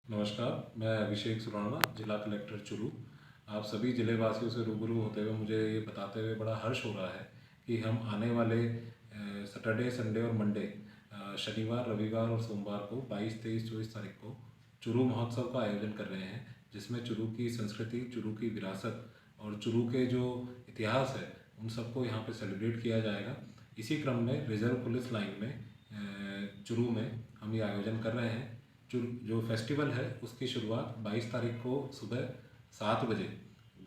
नमस्कार, मैं अभिषेक सुराणा, जिला कलेक्टर चुरू। आप सभी जिले वासियों से रूबरू होते हुए मुझे ये बताते हुए बड़ा हर्ष हो रहा है कि हम आने वाले सैटरडे, संडे और मंडे, शनिवार, रविवार और सोमवार को 22, 23, 24 तारीख को चुरू महोत्सव का आयोजन कर रहे हैं, जिसमें चुरू की संस्कृति, चुरू की विरासत और चुरू के जो इतिहास है उन सबको यहाँ पे सेलिब्रेट किया जाएगा। इसी क्रम में रिजर्व पुलिस लाइन में चुरू में हम ये आयोजन कर रहे हैं। जो फेस्टिवल है उसकी शुरुआत 22 तारीख को सुबह 7 बजे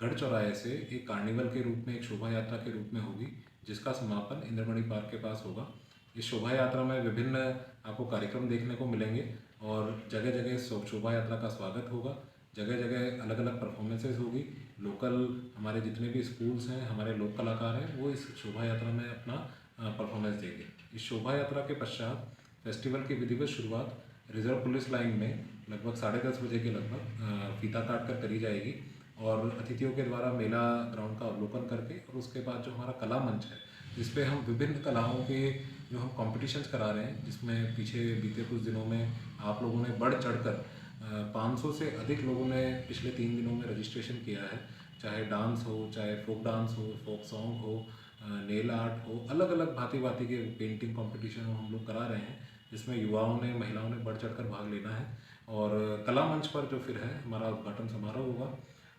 गढ़ चौराहे से एक कार्निवल के रूप में, एक शोभा यात्रा के रूप में होगी, जिसका समापन इंद्रमणि पार्क के पास होगा। इस शोभा यात्रा में विभिन्न आपको कार्यक्रम देखने को मिलेंगे और जगह जगह शोभा यात्रा का स्वागत होगा। जगह जगह अलग अलग परफॉर्मेंसेज होगी। लोकल हमारे जितने भी स्कूल्स हैं, हमारे लोक कलाकार हैं, वो इस शोभा यात्रा में अपना परफॉर्मेंस देंगे। इस शोभा यात्रा के पश्चात फेस्टिवल की विधिवत शुरुआत रिजर्व पुलिस लाइन में लगभग 10:30 बजे के लगभग फीता काट कर करी जाएगी और अतिथियों के द्वारा मेला ग्राउंड का अवलोकन करके, और उसके बाद जो हमारा कला मंच है जिस पे हम विभिन्न कलाओं के जो हम कॉम्पिटिशन्स करा रहे हैं, जिसमें पीछे बीते कुछ दिनों में आप लोगों ने बढ़ चढ़कर 500 से अधिक लोगों ने पिछले 3 दिनों में रजिस्ट्रेशन किया है। चाहे डांस हो, चाहे फोक डांस हो, फोक सॉन्ग हो, नेल आर्ट हो, अलग अलग भांति भांति के पेंटिंग कॉम्पिटिशन हम लोग करा रहे हैं, जिसमें युवाओं ने, महिलाओं ने बढ़ चढ़कर भाग लेना है। और कला मंच पर जो फिर है हमारा उद्घाटन समारोह होगा।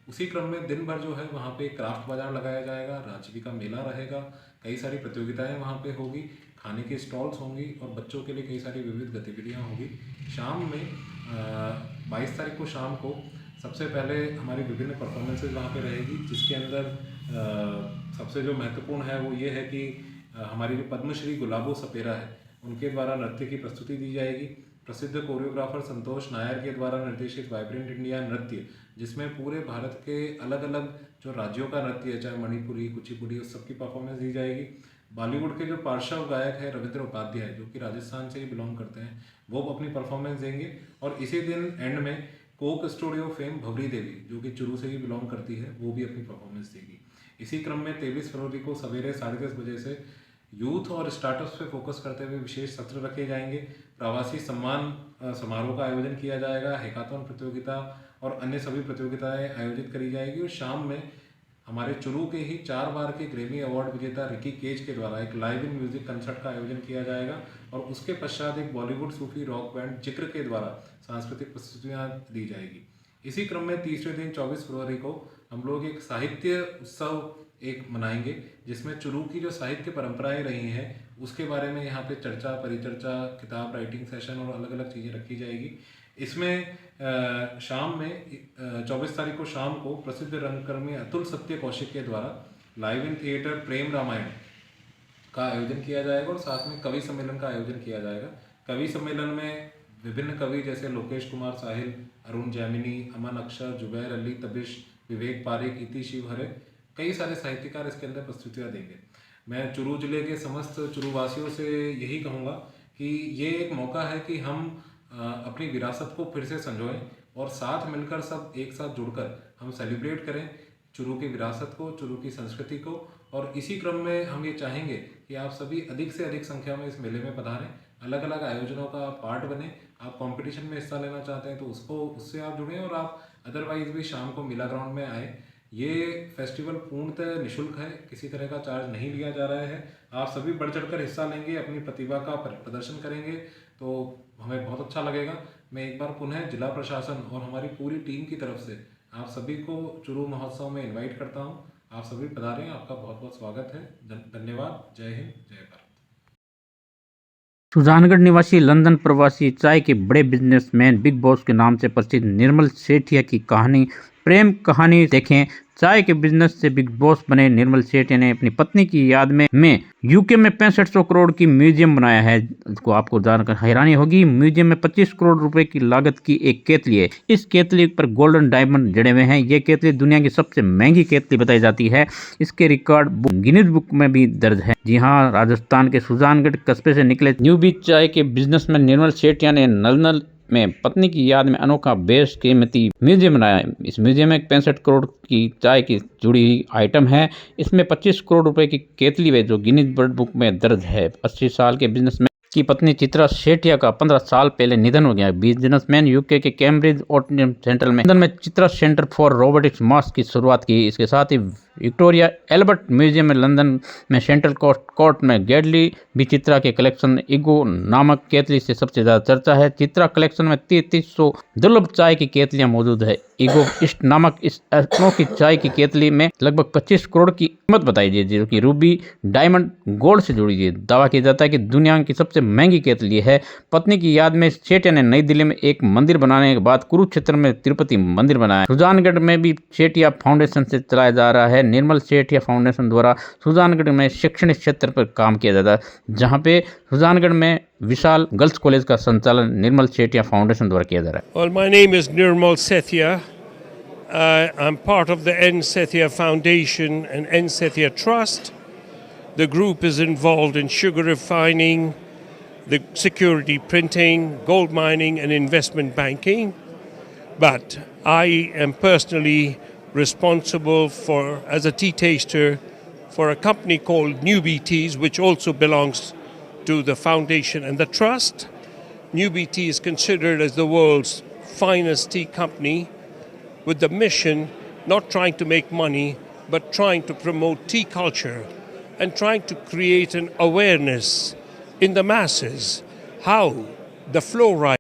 उसी क्रम में दिन भर जो है वहाँ पे क्राफ्ट बाजार लगाया जाएगा, राज्यवी का मेला रहेगा, कई सारी प्रतियोगिताएं वहाँ पे होगी, खाने के स्टॉल्स होंगी और बच्चों के लिए कई सारी विविध गतिविधियाँ होगी। शाम में 22 तारीख को शाम को सबसे पहले हमारी विभिन्न परफॉर्मेंसेज वहाँ पे रहेगी, जिसके अंदर सबसे जो महत्वपूर्ण है वो ये है कि हमारी जो पद्मश्री गुलाबो सपेरा है उनके द्वारा नृत्य की प्रस्तुति दी जाएगी। प्रसिद्ध कोरियोग्राफर संतोष नायर के द्वारा निर्देशित वाइब्रेंट इंडिया नृत्य, जिसमें पूरे भारत के अलग अलग जो राज्यों का नृत्य है, चाहे मणिपुरी, कुचिपुड़ी, उस सब की परफॉर्मेंस दी जाएगी। बॉलीवुड के जो पार्श्व गायक है रविंद्र उपाध्याय, जो कि राजस्थान से ही बिलोंग करते हैं, वो अपनी परफॉर्मेंस देंगे। और इसी दिन एंड में कोक स्टूडियो फेम भवरी देवी, जो कि चुरू से ही बिलोंग करती है, वो भी अपनी परफॉर्मेंस देगी। इसी क्रम में 23 फरवरी को सवेरे 10:30 बजे से यूथ और स्टार्टअप्स पे फोकस करते हुए विशेष सत्र रखे जाएंगे। प्रवासी सम्मान समारोह का आयोजन किया जाएगा, हैकाथॉन प्रतियोगिता और अन्य सभी प्रतियोगिताएं आयोजित करी जाएगी। और शाम में हमारे चुरू के ही 4 बार के ग्रेमी अवार्ड विजेता रिकी केज के द्वारा एक लाइव इन म्यूजिक कंसर्ट का आयोजन किया जाएगा और उसके पश्चात एक बॉलीवुड सूफी रॉक बैंड जिक्र के द्वारा सांस्कृतिक प्रस्तुतियाँ दी जाएगी। इसी क्रम में तीसरे दिन 24 फरवरी को हम लोग एक साहित्य उत्सव एक मनाएंगे, जिसमें चुरू की जो साहित्य परंपराएं रही हैं उसके बारे में यहाँ पे चर्चा, परिचर्चा, किताब राइटिंग सेशन और अलग अलग चीज़ें रखी जाएगी। इसमें शाम में 24 तारीख को शाम को प्रसिद्ध रंगकर्मी अतुल सत्य कौशिक के द्वारा लाइव इन थिएटर प्रेम रामायण का आयोजन किया जाएगा और साथ में कवि सम्मेलन का आयोजन किया जाएगा। कवि सम्मेलन में विभिन्न कवि जैसे लोकेश कुमार साहिल, अरुण जैमिनी, अमन अक्षर, जुबैर अली, तबिश, विवेक पारिक, इति शिवहरे, कई सारे साहित्यकार इसके अंदर प्रस्तुतियाँ देंगे। मैं चुरू जिले के समस्त चुरूवासियों से यही कहूँगा कि ये एक मौका है कि हम अपनी विरासत को फिर से संजोएं और साथ मिलकर सब एक साथ जुड़कर हम सेलिब्रेट करें चुरू की विरासत को, चुरू की संस्कृति को। और इसी क्रम में हम ये चाहेंगे कि आप सभी अधिक से अधिक संख्या में इस मेले में पधारें, अलग अलग आयोजनों का पार्ट बने। आप कंपटीशन में हिस्सा लेना चाहते हैं तो उससे आप जुड़ें और आप अदरवाइज भी शाम को मेला ग्राउंड में आए। ये फेस्टिवल पूर्णतः निःशुल्क है, किसी तरह का चार्ज नहीं लिया जा रहा है। आप सभी बढ़ चढ़कर हिस्सा लेंगे, अपनी प्रतिभा का प्रदर्शन करेंगे तो हमें बहुत अच्छा लगेगा। मैं एक बार पुनः जिला प्रशासन और हमारी पूरी टीम की तरफ से आप सभी को चुरू महोत्सव में इनवाइट करता हूँ। आप सभी पधारें, आपका बहुत बहुत स्वागत है। धन्यवाद। जय हिंद, जय भारत। सुजानगढ़ निवासी लंदन प्रवासी चाय के बड़े बिजनेसमैन बिग बॉस के नाम से प्रसिद्ध निर्मल सेठिया की कहानी, प्रेम कहानी देखें। चाय के बिजनेस से बिग बॉस बने निर्मल सेठिया ने अपनी पत्नी की याद में यूके में 6500 करोड़ की म्यूजियम बनाया है। इसको आपको जानकर हैरानी होगी, म्यूजियम में 25 करोड़ रुपए की लागत की एक केतली है। इस केतली पर गोल्डन डायमंड जड़े हुए हैं। ये केतली दुनिया की सबसे महंगी केतली बताई जाती है। इसके रिकॉर्ड गिनीज बुक में भी दर्ज है। जी हाँ, राजस्थान के सुजानगढ़ कस्बे से निकले न्यू बीच चाय के बिजनेसमैन निर्मल सेठिया ने नलनल में पत्नी की याद में अनोखा बेश कीमती म्यूजियम बनाया। इस म्यूजियम में 65 करोड़ की चाय की जुड़ी हुई आइटम है। इसमें 25 करोड़ रुपए की केतली है जो गिनीज वर्ल्ड बुक में दर्ज है। 80 साल के बिजनेसमैन की पत्नी चित्रा सेठिया का 15 साल पहले निधन हो गया। बिजनेसमैन यूके के कैम्ब्रिज ऑटिज्म सेंटर में लंदन में Chitra centre for robotics mask की शुरुआत की। इसके साथ ही विक्टोरिया एल्बर्ट म्यूजियम में लंदन में सेंट्रल कोर्ट में गैडली भी चित्रा के कलेक्शन ईगो नामक केतली से सबसे ज्यादा चर्चा है। चित्रा कलेक्शन में 3300 दुर्लभ चाय की केतलियां मौजूद है। ईगो इस्ट नामक इस अनोखी चाय की केतली में लगभग 25 करोड़ की कीमत बताई गई, जो कि रूबी डायमंड गोल्ड से जुड़ी है। दावा किया जाता है कि दुनिया की सबसे महंगी केतली है। पत्नी की याद में सेठिया ने नई दिल्ली में एक मंदिर बनाने के बाद कुरुक्षेत्र में तिरुपति मंदिर बनाया। सुजानगढ़ में भी सेठिया फाउंडेशन से चलाया जा रहा है। निर्मल सेठिया फाउंडेशन द्वारा सुजानगढ़ में शैक्षणिक क्षेत्र पर काम किया जाता है, जहाँ पे सुजानगढ़ में विशाल गर्ल्स कॉलेज का संचालन निर्मल सेठिया फाउंडेशन द्वारा किया जा रहा है। Well, my name is Nirmal Sethia. I'm part of the N. Sethia Foundation and N. Sethia Trust. The group is involved in sugar refining, the security printing, gold mining, and investment banking. But I am personally responsible for, as a tea taster, for a company called Newbie Teas, which also belongs to the foundation and the trust. Newbie Tea is considered as the world's finest tea company, with the mission not trying to make money but trying to promote tea culture and trying to create an awareness in the masses how the fluoride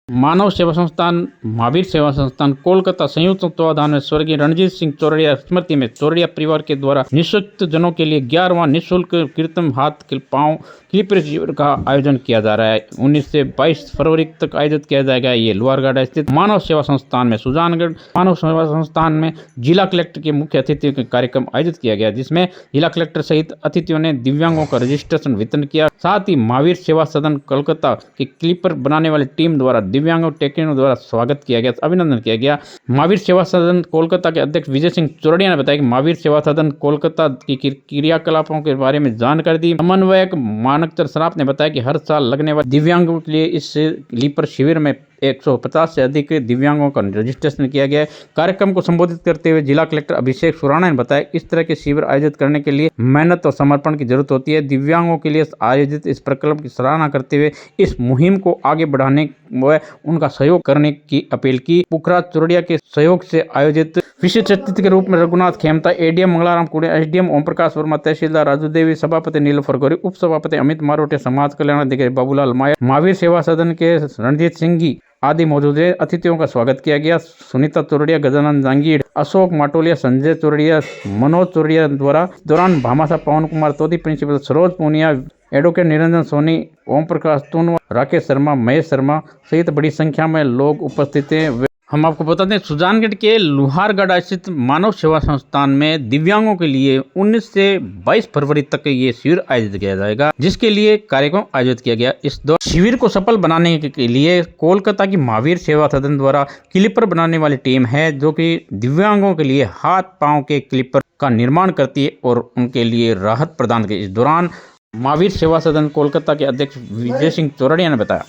मानव सेवा संस्थान महावीर सेवा संस्थान कोलकाता संयुक्त तत्वाधान में स्वर्गीय रणजीत सिंह चौरड़िया स्मृति में चौरड़िया परिवार के द्वारा निःशक्त जनों के लिए 11वां निःशुल्क कृत्रिम हाथ के पांव क्लिपर शिविर का आयोजन किया जा रहा है। 19 से 22 फरवरी तक आयोजित किया जाएगा। ये लोहारगढ़ स्थित मानव सेवा संस्थान में सुजानगढ़ मानव सेवा संस्थान में जिला कलेक्टर के मुख्य अतिथियों का कार्यक्रम आयोजित किया गया, जिसमें जिला कलेक्टर सहित अतिथियों ने दिव्यांगों का रजिस्ट्रेशन वितरण किया। साथ ही महावीर सेवा सदन कोलकाता की क्लिपर बनाने वाली टीम द्वारा दिव्यांगों टेक्निशियनों द्वारा स्वागत किया गया, अभिनंदन किया गया। महावीर सेवा सदन कोलकाता के अध्यक्ष विजय सिंह चौरड़िया ने बताया कि महावीर सेवा सदन कोलकाता की क्रियाकलापों के बारे में जानकारी दी। समन्वयक मानकचर सराफ ने बताया कि हर साल लगने वाले दिव्यांगों के लिए इस लीपर शिविर में 150 से अधिक दिव्यांगों का रजिस्ट्रेशन किया गया है। कार्यक्रम को संबोधित करते हुए जिला कलेक्टर अभिषेक सुराणा ने बताया, इस तरह के शिविर आयोजित करने के लिए मेहनत और समर्पण की जरूरत होती है। दिव्यांगों के लिए आयोजित इस प्रकल्प की सराहना करते हुए इस मुहिम को आगे बढ़ाने व उनका सहयोग करने की अपील की। पुखराज चौरड़िया के सहयोग से आयोजित विशेष अतिथि के रूप में रघुनाथ खेमता, एडीएम मंगलाराम कुड़े, एसडीएम ओम प्रकाश वर्मा, तहसीलदार राजू देवी, सभापति नीलफर गौरी, उप सभापति अमित मारोटे, समाज कल्याण अधिकारी बाबूलाल माया, महावीर सेवा सदन के रणजीत सिंह जी आदि मौजूद है। अतिथियों का स्वागत किया गया। सुनीता चौरड़िया, गजानंद जांगीर, अशोक माटोलिया, संजय चौरड़िया, मनोज चौरड़िया द्वारा दौरान भामासा पवन कुमार तोदी, प्रिंसिपल सरोज पूनिया, एडवोकेट निरंजन सोनी, ओम प्रकाश तून, राकेश शर्मा, महेश शर्मा सहित बड़ी संख्या में लोग उपस्थित हैं। हम आपको बता दें, सुजानगढ़ के लोहारगढ़ स्थित मानव सेवा संस्थान में दिव्यांगों के लिए 19 से 22 फरवरी तक ये शिविर आयोजित किया जाएगा, जिसके लिए कार्यक्रम आयोजित किया गया। इस दौरान शिविर को सफल बनाने के लिए कोलकाता की महावीर सेवा सदन द्वारा क्लिपर बनाने वाली टीम है, जो कि दिव्यांगों के लिए हाथ पांव के क्लिपर का निर्माण करती है और उनके लिए राहत प्रदान करती है। इस दौरान महावीर सेवा सदन कोलकाता के अध्यक्ष विजय सिंह चौरड़िया ने बताया,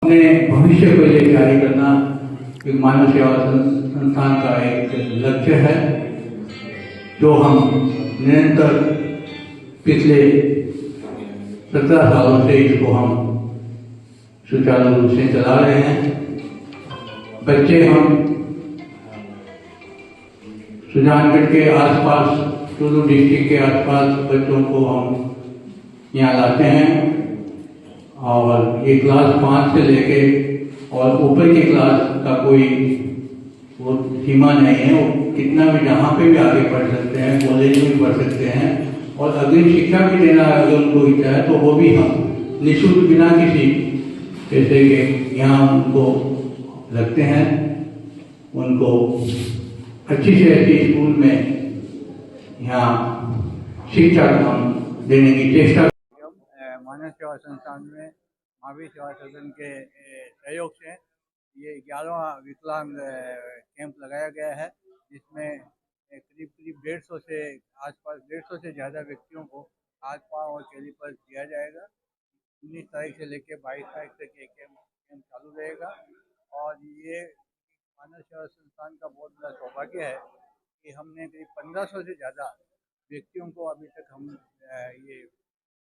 अपने भविष्य को लिए तैयारी करना एक मानव सेवा संस्थान का एक लक्ष्य है, जो हम निरंतर पिछले 17 सालों से इसको हम सुचारू रूप से चला रहे हैं। बच्चे हम सुजानगढ़ के आसपास, टुलू डिस्ट्रिक्ट के आसपास बच्चों को हम यहाँ लाते हैं और ये क्लास 5 से लेके और ऊपर की क्लास का कोई वो सीमा नहीं है। वो कितना भी जहाँ पे भी आगे पढ़ सकते हैं, कॉलेज में भी पढ़ सकते हैं और अग्रिम शिक्षा भी देना अगर उनको इच्छा है तो वो भी हम निःशुल्क बिना किसी पैसे के यहाँ उनको रखते हैं। उनको अच्छी से अच्छी स्कूल में यहाँ शिक्षा हम देने की चेष्टा। मानव सेवा संस्थान में महावीर सेवा सदन के सहयोग से ये 11वां विकलांग कैंप लगाया गया है, जिसमें करीब 150 से आसपास 150 से ज़्यादा व्यक्तियों को हाथ पांव और कैलिपर दिया जाएगा। 19 तारीख से लेकर 22 तारीख तक ये कैंप चालू रहेगा और ये मानव सेवा संस्थान का बहुत बड़ा सौभाग्य है कि हमने करीब 1500 से ज़्यादा व्यक्तियों को अभी तक हम ये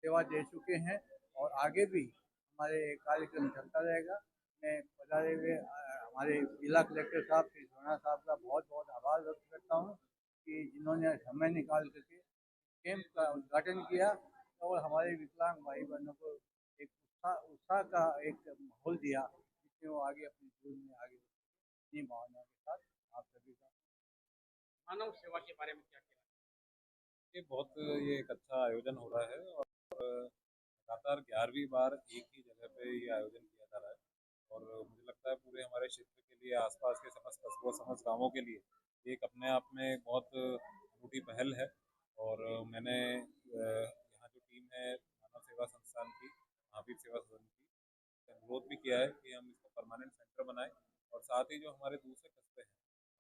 सेवा दे चुके हैं और आगे भी हमारे कार्यक्रम चलता रहेगा। मैं पधारे हुए हमारे जिला कलेक्टर साहब श्री सोना साहब का बहुत बहुत आभार व्यक्त करता हूँ कि जिन्होंने समय निकाल करके कैंप का उद्घाटन किया और हमारे विकलांग भाई बहनों को एक उत्साह का एक माहौल दिया जिसमें वो आगे अपने जीवन में आगे इन्हीं भावनाओं के साथ आप सभी का मानव सेवा के बारे में क्या कहना ये बहुत ये एक अच्छा आयोजन हो रहा है और लगातार 11वीं बार एक ही जगह पे ये आयोजन किया जा रहा है और मुझे लगता है पूरे हमारे क्षेत्र के लिए आसपास के समस्त कस्बों समस्त गांवों के लिए एक अपने आप में बहुत छोटी पहल है। और मैंने यहाँ जो टीम है मानव सेवा संस्थान की, महावीर सेवा सदन की, अनुरोध भी किया है कि हम इसको परमानेंट सेंटर बनाएं और साथ ही जो हमारे दूसरे कस्बे हैं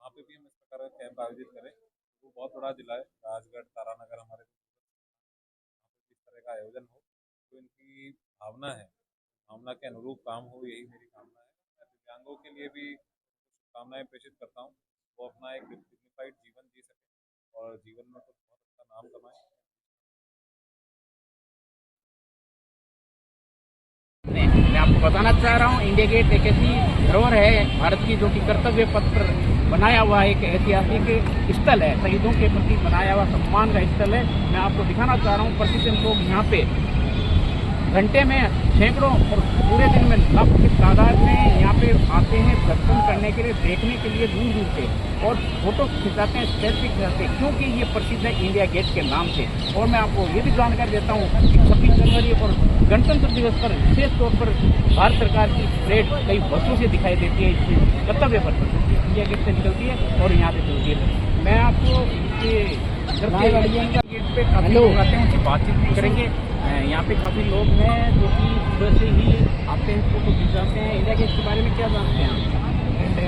वहाँ पे भी हम इस प्रकार का कैंप आयोजित करें। वो बहुत बड़ा जिला है राजगढ़, तारानगर, हमारे इस तरह का आयोजन हो तो इनकी भावना है, भावना के अनुरूप काम हो, यही मेरी कामना है। मैं दिव्यांगों के लिए भी शुभकामनाएं प्रेषित करता हूँ, वो अपना एक डिग्निफाइड जीवन जी सके और जीवन में कुछ बहुत अच्छा नाम कमाए। मैं आपको बताना चाह रहा हूँ, इंडिया गेट एक ऐसी धरोहर है भारत की जो कि कर्तव्य पथ पर बनाया हुआ एक ऐतिहासिक स्थल है, शहीदों के प्रति बनाया हुआ सम्मान का स्थल है। मैं आपको दिखाना चाह रहा हूँ, प्रतिदिन लोग यहाँ पे घंटे में सैकड़ों और पूरे दिन में लाखों की तादाद में यहाँ पे आते हैं दर्शन करने के लिए, देखने के लिए दूर दूर से, और फोटो खिंचाते हैं, सेल्फी खिंचाते हैं, क्योंकि ये प्रसिद्ध है इंडिया गेट के नाम से। और मैं आपको ये भी जानकारी देता हूँ कि 26 जनवरी और गणतंत्र दिवस पर विशेष तौर पर भारत सरकार की परेड कई वर्षों से दिखाई देती है, इस कर्तव्य पथ पर इंडिया गेट से निकलती है और यहाँ से चलती है। मैं आपको गेट पे काफ़ी लोग आते हैं, उनसे बातचीत भी करेंगे। यहाँ पे काफ़ी लोग हैं जो कि सुबह से ही आते हैं, फोटो खिंचाते हैं। इंडिया गेट के बारे में क्या जानते हैं आप?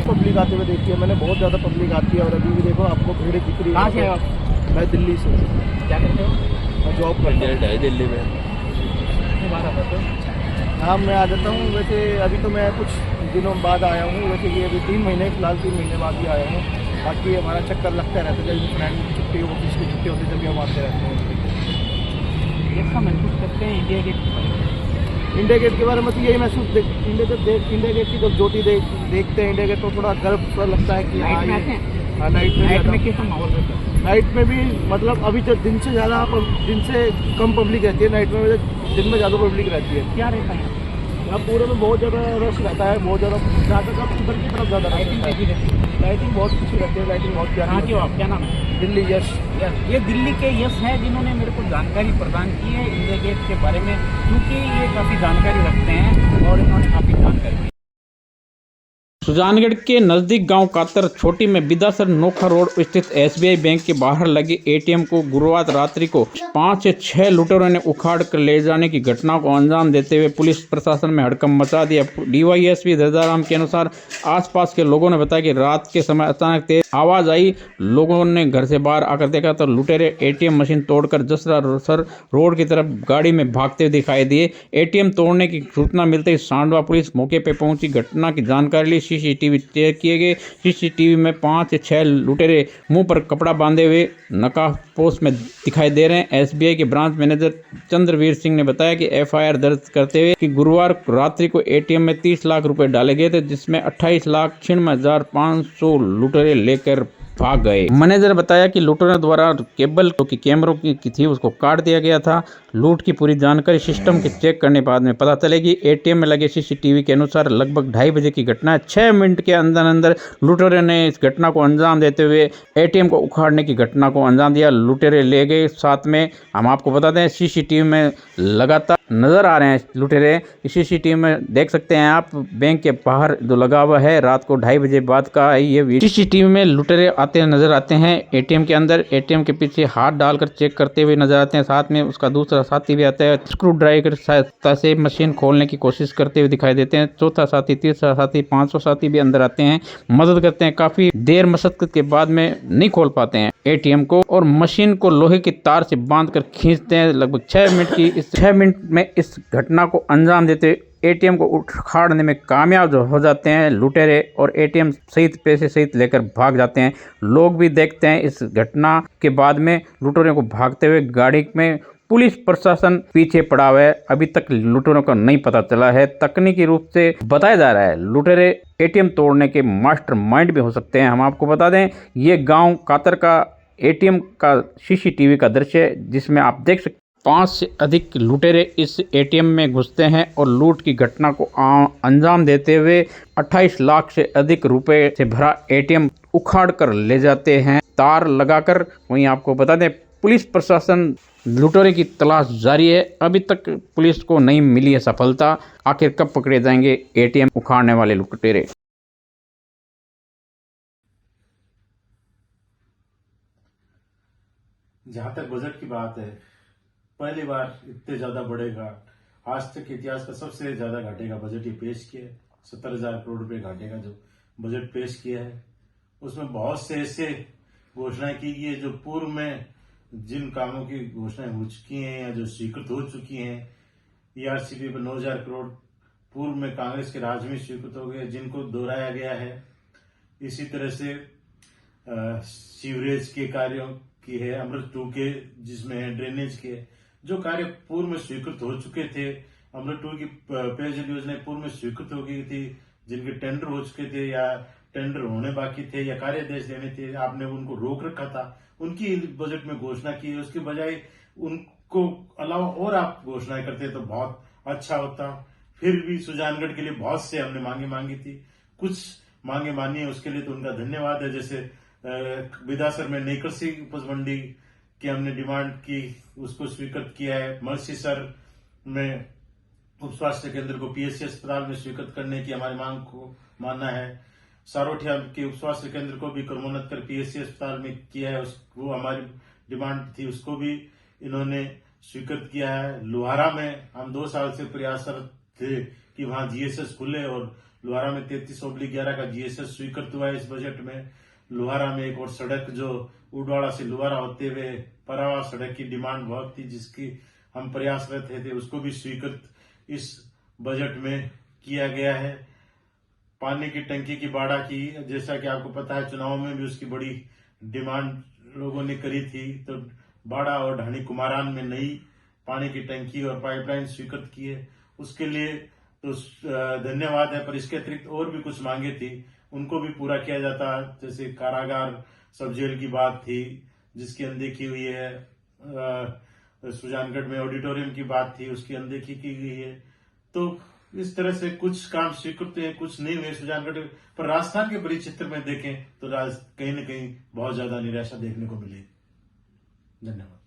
पब्लिक आते हुए देखी है मैंने, बहुत ज़्यादा पब्लिक आती है और अभी भी देखो आपको भीड़ दिख रही है। कहाँ से हैं आप? मैं दिल्ली से। क्या करते हो? मैं जॉब करता हूँ दिल्ली में। हाँ मैं आ जाता हूँ, वैसे अभी तो मैं कुछ दिनों बाद आया हूँ, वैसे ये अभी 3 महीने फिलहाल 3 महीने बाद ही आया हूँ। बाकी हमारा चक्कर लगता रहता है, जब फ्रेंड की छुट्टी, ऑफिस की छुट्टी होती है जब भी हम आते रहते हैं। कैसा महसूस करते हैं इंडिया गेट के बारे में? इंडिया गेट के बारे में तो यही महसूस इंडिया गेट की जब ज्योति देखते हैं इंडिया गेट तो थोड़ा गर्व सा लगता है कि नाइट में आते हैं? हाँ नाइट में कैसा माहौल रहता है? नाइट में भी मतलब अभी तो दिन से ज़्यादा दिन से कम पब्लिक रहती है, नाइट में दिन में ज़्यादा पब्लिक रहती है। क्या रहता है यहाँ पूरे में बहुत ज़्यादा रश रहता है, बहुत ज़्यादा उधर की तरफ ज़्यादा लाइटिंग कैसी रहती है? लाइटिंग बहुत अच्छी रहती है, लाइटिंग बहुत कहाँ प्यारी। के हो आप? क्या नाम है? दिल्ली यश। ये दिल्ली के यश हैं जिन्होंने मेरे को जानकारी प्रदान की है इंडिया गेट के बारे में, क्योंकि ये काफ़ी जानकारी रखते हैं और इन्होंने काफ़ी जानकारी दी। सुजानगढ़ के नजदीक गांव कातर छोटी में बिदासर नोखा रोड स्थित एसबीआई बैंक के बाहर लगे एटीएम को गुरुवार रात्रि को 5 से 6 लुटेरों ने उखाड़ कर ले जाने की घटना को अंजाम देते हुए पुलिस प्रशासन में हड़कंप मचा दिया। डीवाईएसपी दर्दाराम के अनुसार आसपास के लोगों ने बताया कि रात के समय अचानक तेज आवाज आई। लोगों ने घर से बाहर आकर देखा तो लुटेरे एटीएम मशीन तोड़कर जसरा सर रोड की तरफ गाड़ी में भागते हुए दिखाई दिए। एटीएम तोड़ने की सूचना मिलते ही सांडवा पुलिस मौके पर पहुंची, घटना की जानकारी ली। सीसीटीवी चेक किए गए। सीसीटीवी में 5 से 6 लुटेरे मुंह पर कपड़ा बांधे हुए नकाबपोश में दिखाई दे रहे हैं। एसबीआई के ब्रांच मैनेजर चंद्रवीर सिंह ने बताया कि एफआईआर दर्ज करते हुए कि गुरुवार रात्रि को एटीएम में 30 लाख रुपए डाले गए थे, जिसमें 28,96,500 लुटेरे लेकर भाग गए। मैनेजर ने बताया कि लुटेरों द्वारा केबल की कैमरों की थी उसको काट दिया गया था। लूट की पूरी जानकारी सिस्टम के चेक करने बाद में पता चलेगी। एटीएम में लगे सीसीटीवी के अनुसार लगभग 2:30 बजे की घटना है। 6 मिनट के अंदर अंदर लुटेरों ने इस घटना को अंजाम देते हुए एटीएम को उखाड़ने की घटना को अंजाम दिया। लुटेरे ले गए। साथ में हम आपको बता दें सीसीटीवी में लगातार नजर आ रहे हैं लुटेरे। सीसीटीवी में देख सकते हैं आप, बैंक के बाहर जो लगा हुआ है, रात को 2:30 बजे बाद का ये सीसीटीवी में लुटेरे आते नजर आते हैं। एटीएम के अंदर एटीएम के पीछे हाथ डालकर चेक करते हुए नजर आते हैं। साथ में उसका दूसरा साथी भी आता है, स्क्रू ड्राइवर की सहायता से मशीन खोलने की कोशिश करते हुए दिखाई देते हैं। चौथा साथी, तीसरा साथी, 500 साथी भी अंदर आते हैं, मदद करते हैं। काफी देर मशक्कत के बाद में नहीं खोल पाते हैं एटीएम को और मशीन को लोहे की तार से बांधकर खींचते हैं। लगभग 6 मिनट की, इस 6 मिनट में इस घटना को अंजाम देते एटीएम को उखाड़ने में कामयाब हो जाते हैं लुटेरे और एटीएम सहित पैसे सहित लेकर भाग जाते हैं। लोग भी देखते हैं इस घटना के बाद में लुटेरों को भागते हुए गाड़ी में। पुलिस प्रशासन पीछे पड़ा हुआ है, अभी तक लुटेरों का नहीं पता चला है। तकनीकी रूप से बताया जा रहा है लुटेरे एटीएम तोड़ने के मास्टरमाइंड भी हो सकते हैं। हम आपको बता दें ये गांव कातर का एटीएम का सीसीटीवी का दृश्य है, जिसमें आप देख सकते 5 से अधिक लुटेरे इस एटीएम में घुसते हैं और लूट की घटना को अंजाम देते हुए 28 लाख से अधिक रुपए से भरा एटीएम उखाड़ कर ले जाते हैं तार लगाकर। वहीं आपको बता दें पुलिस प्रशासन लुटेरे की तलाश जारी है, अभी तक पुलिस को नहीं मिली है सफलता। आखिर कब पकड़े जाएंगे एटीएम उखाड़ने वाले लुटेरे। जहाँ तक बजट की बात है, पहली बार इतने ज्यादा बढ़ेगा, आज तक के इतिहास का सबसे ज्यादा घाटे का बजट ये पेश किया है। 70,000 करोड़ रुपए घाटे का जो बजट पेश किया है, उसमें बहुत से ऐसे घोषणाएं की गई है जो पूर्व में जिन कामों की घोषणाएं हो चुकी हैं या जो स्वीकृत हो चुकी हैं। ईआरसीपी पर 9,000 करोड़ पूर्व में कांग्रेस के राज में स्वीकृत हो गए, जिनको दोहराया गया है। इसी तरह से सीवरेज के कार्यों की है, अमृत 2 के जिसमें है ड्रेनेज के जो कार्य पूर्व में स्वीकृत हो चुके थे। अमृत 2 की पेयजल योजना पूर्व में स्वीकृत हो गई थी, जिनके टेंडर हो चुके थे या टेंडर होने बाकी थे या कार्यादेश देने थे, आपने उनको रोक रखा था, उनकी बजट में घोषणा की है। उसके बजाय उनको अलावा और आप घोषणाएं करते तो बहुत अच्छा होता। फिर भी सुजानगढ़ के लिए बहुत से हमने मांगे मांगी थी, कुछ मांगे मानी है, उसके लिए तो उनका धन्यवाद है। जैसे बिदासर में नई कृषि उपज मंडी की हमने डिमांड की, उसको स्वीकृत किया है। मर्सीसर में उप स्वास्थ्य केंद्र को पीएससी अस्पताल में स्वीकृत करने की हमारी मांग को माना है। सारोठिया के उप स्वास्थ्य केंद्र को भी क्रमोन्नत कर पीएससी अस्पताल में किया है, वो हमारी डिमांड थी, उसको भी इन्होंने स्वीकृत किया है। लोहारा में हम 2 साल से प्रयासरत थे कि वहां जीएसएस खुले और लोहारा में 33/11 का जीएसएस स्वीकृत हुआ है इस बजट में। लोहारा में एक और सड़क जो उडवाड़ा से लोहारा होते हुए परावा सड़क की डिमांड बहुत थी, जिसकी हम प्रयासरत थे, उसको भी स्वीकृत इस बजट में किया गया है। पानी की टंकी की बाड़ा की, जैसा कि आपको पता है चुनाव में भी उसकी बड़ी डिमांड लोगों ने करी थी, तो बाड़ा और ढाणी कुमारान में नई पानी की टंकी और पाइपलाइन स्वीकृत की है, उसके लिए तो धन्यवाद है। पर इसके अतिरिक्त और भी कुछ मांगे थी, उनको भी पूरा किया जाता। जैसे कारागार सब जेल की बात थी जिसकी अनदेखी हुई है, सुजानगढ़ में ऑडिटोरियम की बात थी उसकी अनदेखी की गई है। तो इस तरह से कुछ काम स्वीकृत हैं, कुछ नहीं हुए सुजानगढ़। पर राजस्थान के परिचित्र में देखें तो कहीं न कहीं बहुत ज्यादा निराशा देखने को मिली। धन्यवाद।